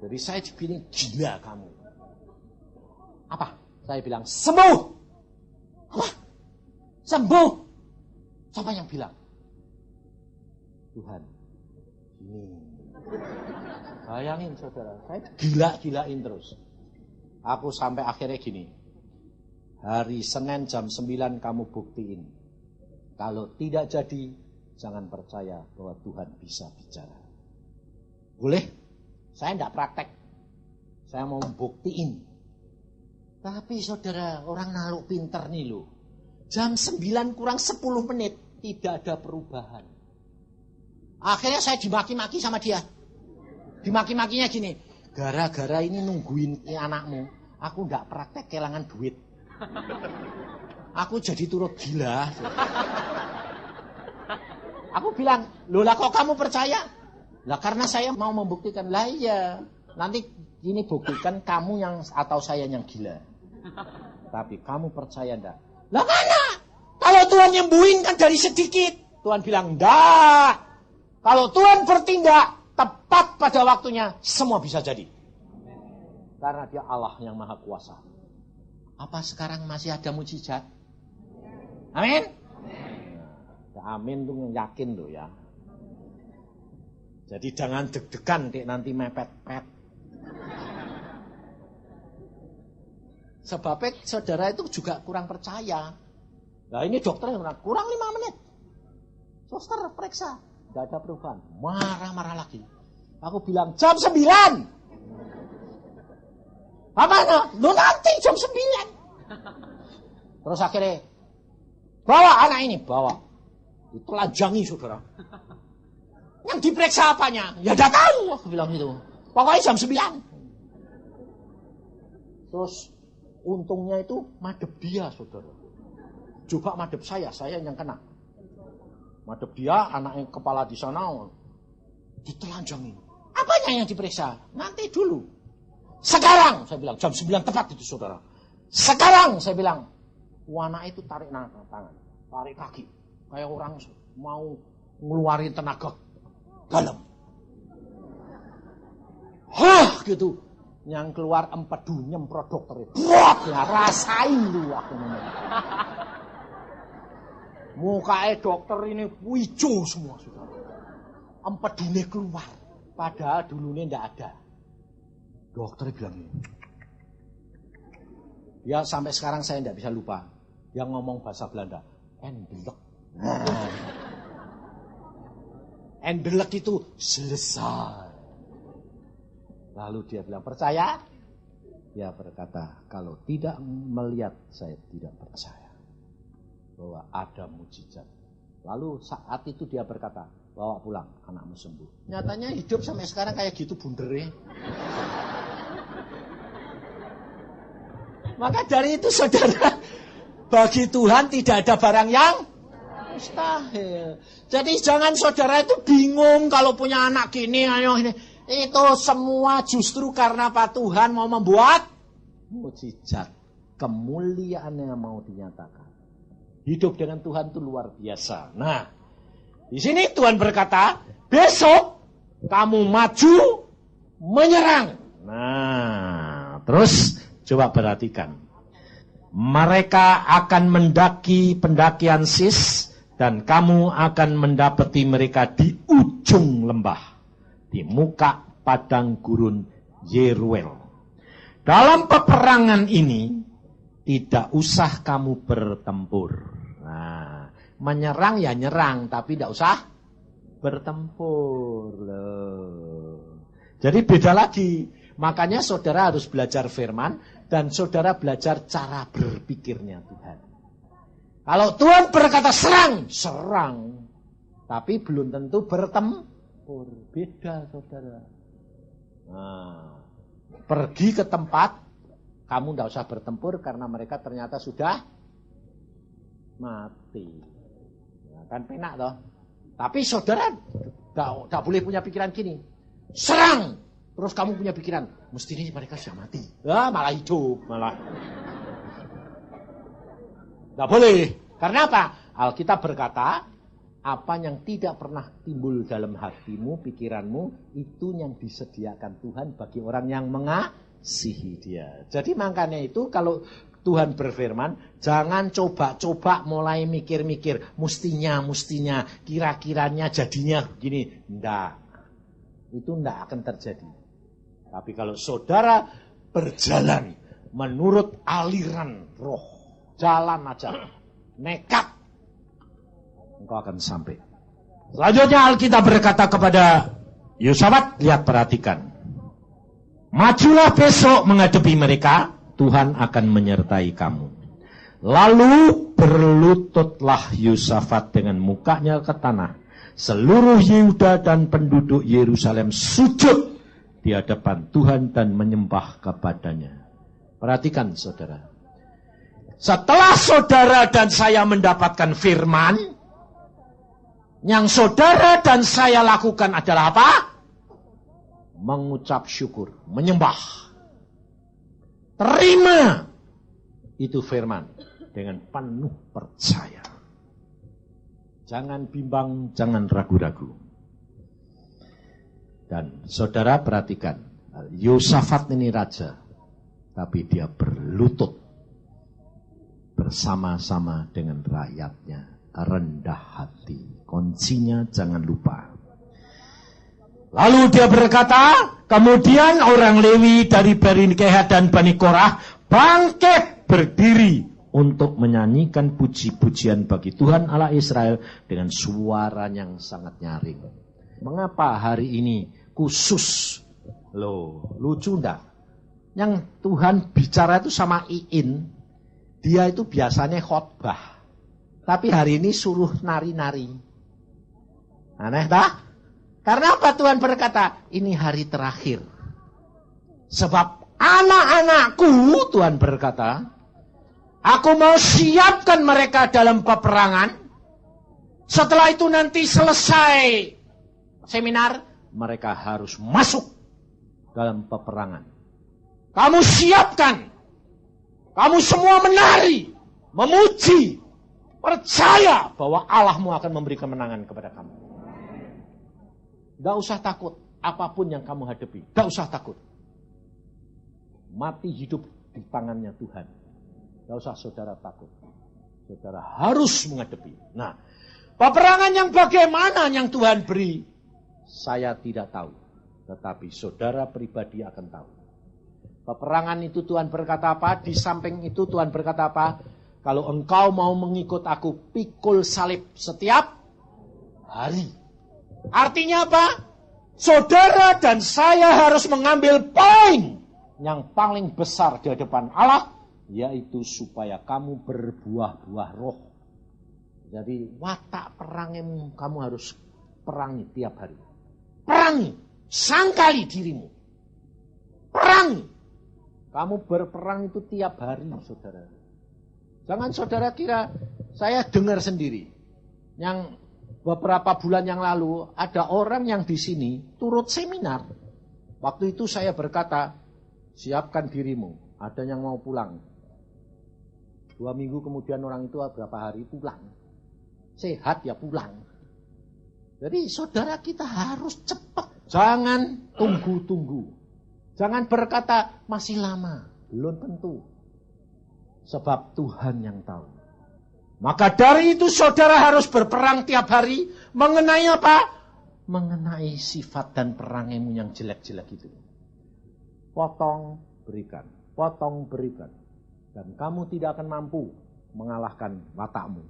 Jadi saya dibilang gila kamu. Apa? Saya bilang sembuh. Apa? Sembuh. Siapa yang bilang? Tuhan. Bayangin saudara, saya gila-gilain terus. Aku sampai akhirnya gini. Hari Senin jam 9 kamu buktiin. Kalau tidak jadi, jangan percaya bahwa Tuhan bisa bicara. Boleh? Saya tidak praktek. Saya mau buktiin. Tapi saudara, orang naruh pinter nih loh. Jam 9 kurang 10 menit, tidak ada perubahan. Akhirnya saya dimaki-maki sama dia. Dimaki-makinya gini, gara-gara ini nungguin anakmu, aku nggak praktek kehilangan duit. Aku jadi turut gila. Aku bilang, loh lah kok kamu percaya? Lah karena saya mau membuktikan. Lah iya, nanti ini buktikan kamu yang atau saya yang gila. Tapi kamu percaya enggak? Lah mana? Kalau Tuhan nyembuhin kan dari sedikit. Tuhan bilang, enggak. Kalau Tuhan bertindak tepat pada waktunya, semua bisa jadi. Karena dia Allah yang maha kuasa. Apa sekarang masih ada mujizat? Amin? Amin tuh yakin loh ya. Jadi jangan deg-degan nanti mepet-pet. Sebabnya saudara itu juga kurang percaya. Nah ini dokter yang bilang, kurang 5 menit. Suster periksa, tidak ada perubahan. Marah-marah lagi. Aku bilang jam 9. Apa? Lu nanti jam 9. Terus akhirnya, Bawa anak ini, bawa. Ditelanjangi, saudara. Yang diperiksa apanya? Ya enggak tahu, aku bilang gitu. Pokoknya jam 9. Terus untungnya itu madep dia, saudara. Coba madep saya yang kena. Madep dia, anaknya kepala di sana, ditelanjangi. Apanya yang diperiksa? Nanti dulu. Sekarang, saya bilang, jam 9 tepat itu, saudara. Sekarang, saya bilang, anak itu tarik tangan, tarik kaki. Kayak orang mau ngeluarin tenaga dalam. Hah, gitu. Yang keluar empedu nyemprot dokter. Buat ya, rasain lu aku ngomong. Mukanya dokter ini hijau semua, saudara. Empedune keluar. Padahal dulunya ndak ada. Dokter bilang ini. Ya sampai sekarang saya ndak bisa lupa. Yang ngomong bahasa Belanda. Endelek. Endelek itu selesai. Lalu dia bilang, percaya? Dia berkata, kalau tidak melihat, saya tidak percaya bahwa ada mujizat. Lalu saat itu dia berkata, bawa pulang, anakmu sembuh. Nyatanya hidup sampai sekarang kayak gitu bundernya. Maka dari itu, saudara, bagi Tuhan tidak ada barang yang mustahil. Jadi jangan saudara itu bingung kalau punya anak gini, ayo ini. Itu semua justru karena Pak Tuhan mau membuat mujizat. Kemuliaannya mau dinyatakan. Hidup dengan Tuhan itu luar biasa. Nah, di sini Tuhan berkata, besok kamu maju menyerang. Nah, terus coba perhatikan. Mereka akan mendaki pendakian Sis dan kamu akan mendapati mereka di ujung lembah. Di muka padang gurun Yeruel. Dalam peperangan ini tidak usah kamu bertempur. Nah, menyerang ya nyerang, tapi tidak usah bertempur. Jadi beda lagi. Makanya saudara harus belajar firman dan saudara belajar cara berpikirnya Tuhan. Kalau Tuhan berkata serang, serang. Tapi belum tentu bertempur. Beda, saudara. Nah, pergi ke tempat, kamu tidak usah bertempur karena mereka ternyata sudah mati. Ya, kan penak toh. Tapi saudara tidak boleh punya pikiran gini. Serang! Terus kamu punya pikiran, mestinya mereka sudah mati. Ya, malah hidup, malah. Tidak boleh. Karena apa? Alkitab berkata, apa yang tidak pernah timbul dalam hatimu, pikiranmu, itu yang disediakan Tuhan bagi orang yang mengasihi dia. Jadi makanya itu kalau Tuhan berfirman, jangan coba-coba mulai mikir-mikir, mestinya, kira-kiranya jadinya begini. Enggak. Itu enggak akan terjadi. Tapi kalau saudara berjalan menurut aliran roh, jalan aja, nekat, engkau akan sampai. Selanjutnya Alkitab berkata kepada Yosafat, lihat perhatikan. Majulah besok menghadapi mereka, Tuhan akan menyertai kamu. Lalu berlututlah Yosafat dengan mukanya ke tanah. Seluruh Yehuda dan penduduk Yerusalem sujud di hadapan Tuhan dan menyembah kepadanya. Perhatikan saudara. Setelah saudara dan saya mendapatkan firman, yang saudara dan saya lakukan adalah apa? Mengucap syukur, menyembah. Terima itu firman dengan penuh percaya. Jangan bimbang, jangan ragu-ragu. Dan saudara perhatikan, Yosafat ini raja, tapi dia berlutut bersama-sama dengan rakyatnya, rendah hati. Kuncinya jangan lupa. Lalu dia berkata, kemudian orang Lewi dari Bani Kehat dan Bani Korah bangkit berdiri untuk menyanyikan puji-pujian bagi Tuhan Allah Israel dengan suara yang sangat nyaring. Mengapa hari ini khusus? Loh, lucu enggak? Yang Tuhan bicara itu sama Iin, dia itu biasanya khotbah. Tapi hari ini suruh nari-nari. Aneh tak? Karena apa Tuhan berkata, ini hari terakhir. Sebab anak-anakku, Tuhan berkata, aku mau siapkan mereka dalam peperangan. Setelah itu nanti selesai seminar, mereka harus masuk dalam peperangan. Kamu siapkan. Kamu semua menari, memuji, percaya bahwa Allahmu akan memberi kemenangan kepada kamu. Gak usah takut apapun yang kamu hadapi. Gak usah takut. Mati hidup di tangannya Tuhan. Gak usah saudara takut. Saudara harus menghadapi. Nah, peperangan yang bagaimana yang Tuhan beri, saya tidak tahu. Tetapi saudara pribadi akan tahu. Peperangan itu Tuhan berkata apa? Di samping itu Tuhan berkata apa? Kalau engkau mau mengikut aku, pikul salib setiap hari. Artinya apa? Saudara dan saya harus mengambil poin yang paling besar di hadapan Allah, yaitu supaya kamu berbuah-buah roh. Jadi watak perangmu kamu harus perangi tiap hari. Perangi, sangkali dirimu. Perangi. Kamu berperang itu tiap hari, saudara. Jangan saudara kira, saya dengar sendiri. Yang beberapa bulan yang lalu, ada orang yang di sini turut seminar. Waktu itu saya berkata, siapkan dirimu, ada yang mau pulang. 2 minggu kemudian orang itu berapa hari pulang. Sehat ya pulang. Jadi saudara kita harus cepat. Jangan tunggu-tunggu. Jangan berkata masih lama. Belum tentu. Sebab Tuhan yang tahu. Maka dari itu saudara harus berperang tiap hari. Mengenai apa? Mengenai sifat dan perangimu yang jelek-jelek itu. Potong, berikan. Potong, berikan. Dan kamu tidak akan mampu mengalahkan watakmu.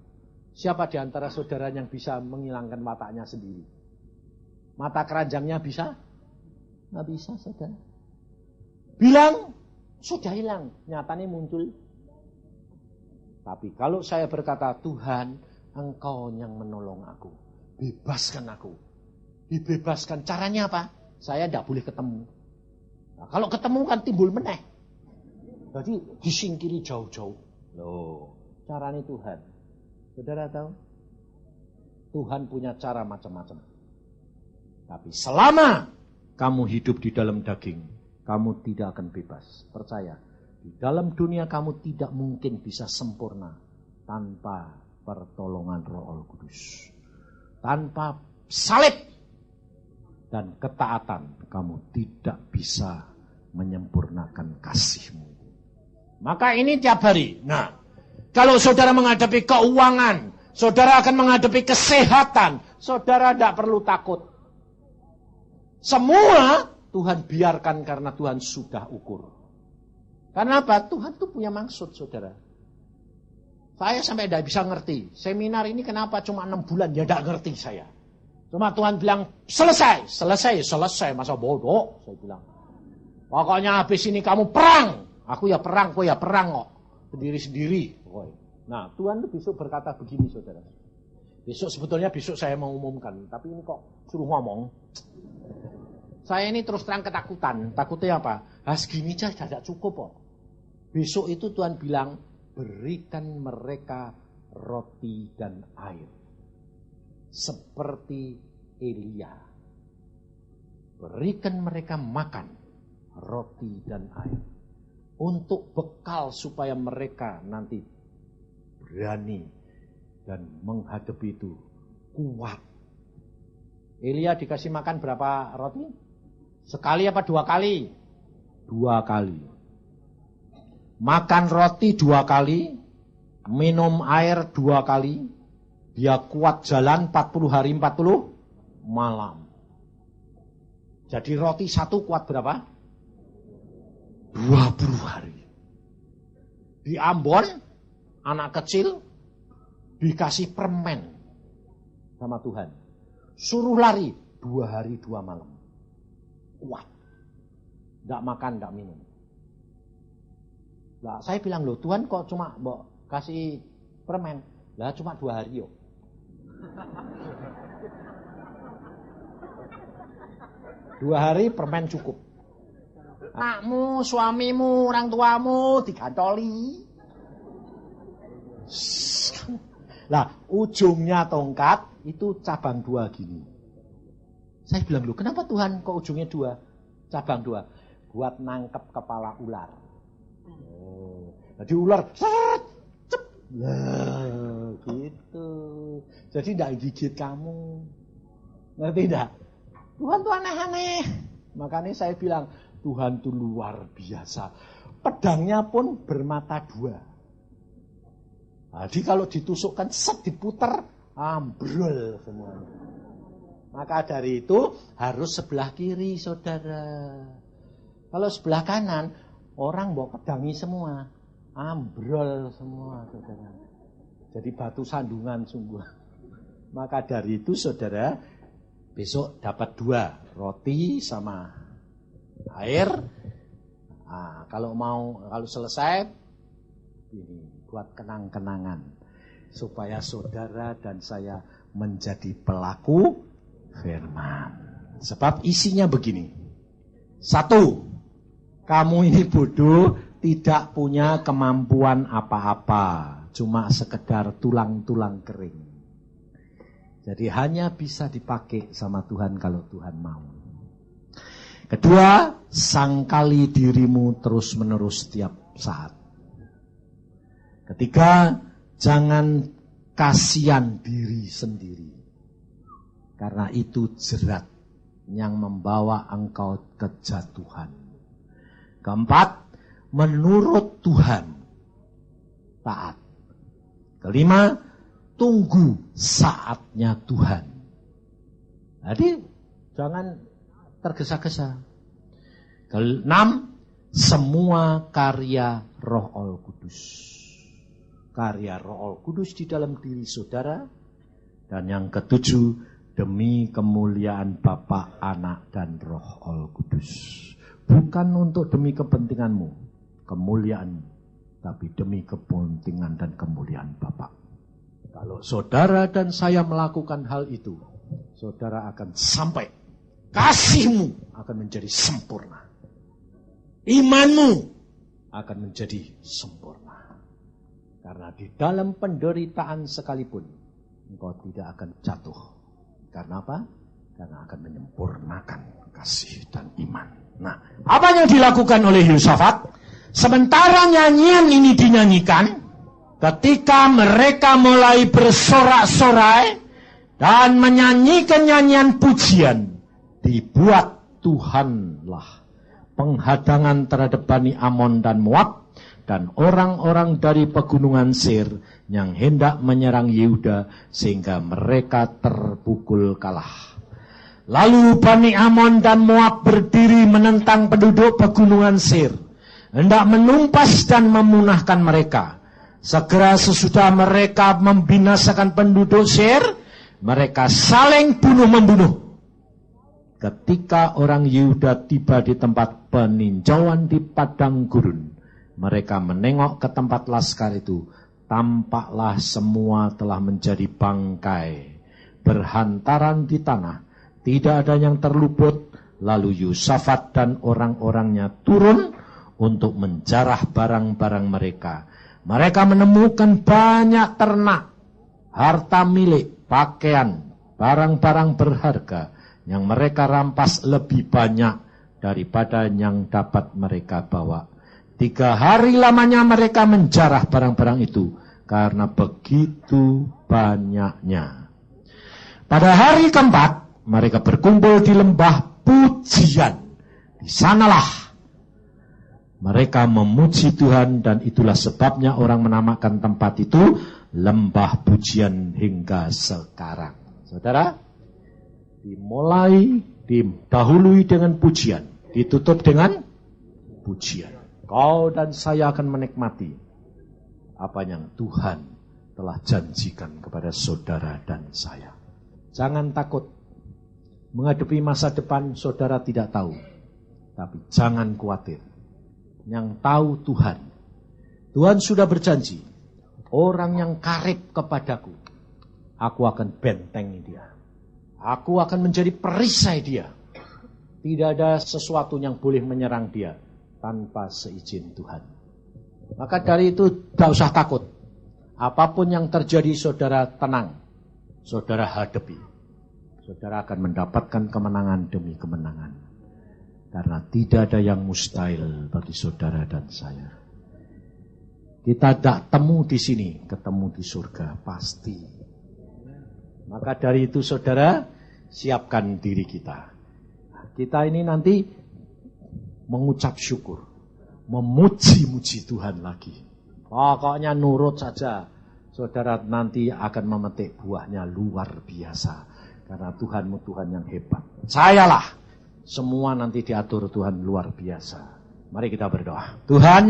Siapa di antara saudara yang bisa menghilangkan wataknya sendiri? Mata keranjangnya bisa? Nggak bisa, saudara. Bilang, sudah hilang. Nyatanya muncul. Tapi kalau saya berkata, Tuhan, Engkau yang menolong aku. Bebaskan aku. Dibebaskan. Caranya apa? Saya tidak boleh ketemu. Nah, kalau ketemu kan timbul meneh. Jadi disingkiri jauh-jauh. Loh, caranya Tuhan. Saudara tahu? Tuhan punya cara macam-macam. Tapi selama kamu hidup di dalam daging, kamu tidak akan bebas. Percaya. Di dalam dunia kamu tidak mungkin bisa sempurna tanpa pertolongan Roh Kudus. Tanpa salib dan ketaatan, kamu tidak bisa menyempurnakan kasihmu. Maka ini tiap hari. Nah, kalau saudara menghadapi keuangan, saudara akan menghadapi kesehatan, saudara tidak perlu takut. Semua Tuhan biarkan karena Tuhan sudah ukur. Karena apa? Tuhan tuh punya maksud, saudara. Saya sampai tidak bisa ngerti. Seminar ini kenapa cuma 6 bulan? Ya tidak ngerti saya. Cuma Tuhan bilang, selesai. Masa bodoh? Saya bilang. Pokoknya habis ini kamu perang. Aku ya perang, kau ya perang kok. Sendiri-sendiri. Nah, Tuhan itu besok berkata begini, saudara. Sebetulnya besok saya mau umumkan. Tapi ini kok suruh ngomong. Saya ini terus terang ketakutan. Takutnya apa? Segini saja tidak cukup kok. Besok itu Tuhan bilang, berikan mereka roti dan air. Seperti Elia. Berikan mereka makan roti dan air. Untuk bekal supaya mereka nanti berani dan menghadapi itu kuat. Elia dikasih makan berapa roti? Sekali apa 2 kali? 2 kali. Makan roti 2 kali, minum air 2 kali, dia kuat jalan 40 hari 40 malam. Jadi roti 1 kuat berapa? 20 hari. Di Ambon, anak kecil dikasih permen sama Tuhan. Suruh lari 2 hari 2 malam. Kuat. Tidak makan, tidak minum. Nah, saya bilang, loh Tuhan kok cuma kasih permen? Lah cuma 2 hari yo. Dua hari permen cukup. Anakmu, suamimu, orang tuamu digantoli. Lah, ujungnya tongkat itu cabang 2 gini. Saya bilang, loh kenapa Tuhan kok ujungnya 2? Cabang 2. Buat nangkep kepala ular. Jadi ular, cep. Lah, gitu. Jadi tidak gigit kamu. Ngerti tidak? Tuhan tuh aneh-aneh. Makanya saya bilang, Tuhan itu luar biasa. Pedangnya pun bermata 2. Jadi kalau ditusukkan, set diputer, ambrol semuanya. Maka dari itu harus sebelah kiri, saudara. Kalau sebelah kanan, orang bawa pedangi semua. Ambrol semua, saudara. Jadi batu sandungan sungguh. Maka dari itu, saudara, besok dapat 2, roti sama air. Nah, kalau selesai, ini buat kenang-kenangan. Supaya saudara dan saya menjadi pelaku firman. Sebab isinya begini. 1, kamu ini bodoh, tidak punya kemampuan apa-apa. Cuma sekedar tulang-tulang kering. Jadi hanya bisa dipakai sama Tuhan kalau Tuhan mau. Kedua, sangkali dirimu terus-menerus setiap saat. Ketiga, jangan kasihan diri sendiri. Karena itu jerat yang membawa engkau kejatuhan. Keempat, menurut Tuhan taat. Kelima, tunggu saatnya Tuhan. Jadi jangan tergesa-gesa. Keenam, semua karya Roh Allah Kudus. Karya Roh Allah Kudus di dalam diri saudara. Dan yang ketujuh, demi kemuliaan Bapa, Anak, dan Roh Allah Kudus. Bukan untuk demi kepentinganmu, kemuliaanmu, tapi demi kepentingan dan kemuliaan Bapa. Kalau saudara dan saya melakukan hal itu, saudara akan sampai. Kasihmu akan menjadi sempurna. Imanmu akan menjadi sempurna. Karena di dalam penderitaan sekalipun, engkau tidak akan jatuh. Karena apa? Karena akan menyempurnakan kasih dan iman. Nah, apa yang dilakukan oleh Yosafat? Sementara nyanyian ini dinyanyikan, ketika mereka mulai bersorak-sorai dan menyanyikan nyanyian pujian, dibuat Tuhanlah penghadangan terhadap Bani Amon dan Moab dan orang-orang dari pegunungan Seir yang hendak menyerang Yehuda sehingga mereka terpukul kalah. Lalu Bani Amon dan Moab berdiri menentang penduduk pegunungan Seir, hendak menumpas dan memunahkan mereka. Segera sesudah mereka membinasakan penduduk Seir, mereka saling bunuh-membunuh. Ketika orang Yehuda tiba di tempat peninjauan di padang gurun, mereka menengok ke tempat laskar itu. Tampaklah semua telah menjadi bangkai, berhantaran di tanah. Tidak ada yang terluput. Lalu Yosafat dan orang-orangnya turun untuk menjarah barang-barang mereka. Mereka menemukan banyak ternak, harta milik, pakaian, barang-barang berharga yang mereka rampas lebih banyak daripada yang dapat mereka bawa. 3 hari lamanya mereka menjarah barang-barang itu karena begitu banyaknya. Pada hari keempat, mereka berkumpul di lembah pujian. Di sanalah mereka memuji Tuhan dan itulah sebabnya orang menamakan tempat itu lembah pujian hingga sekarang. Saudara, didahului dengan pujian, ditutup dengan pujian. Kau dan saya akan menikmati apa yang Tuhan telah janjikan kepada saudara dan saya. Jangan takut. Menghadapi masa depan saudara tidak tahu. Tapi jangan khawatir. Yang tahu Tuhan. Tuhan sudah berjanji. orang yang karib kepadaku, aku akan bentengi dia. Aku akan menjadi perisai dia. Tidak ada sesuatu yang boleh menyerang dia tanpa seizin Tuhan. Maka dari itu tidak usah takut. Apapun yang terjadi, saudara tenang. Saudara hadapi. Saudara akan mendapatkan kemenangan demi kemenangan. Karena tidak ada yang mustahil bagi saudara dan saya. Kita tidak temu di sini, ketemu di surga, pasti. Maka dari itu saudara, siapkan diri kita. Kita ini nanti mengucap syukur, memuji-muji Tuhan lagi. Pokoknya nurut saja, saudara nanti akan memetik buahnya luar biasa. Karena Tuhanmu Tuhan yang hebat. Sayalah, semua nanti diatur Tuhan luar biasa. Mari kita berdoa. Tuhan,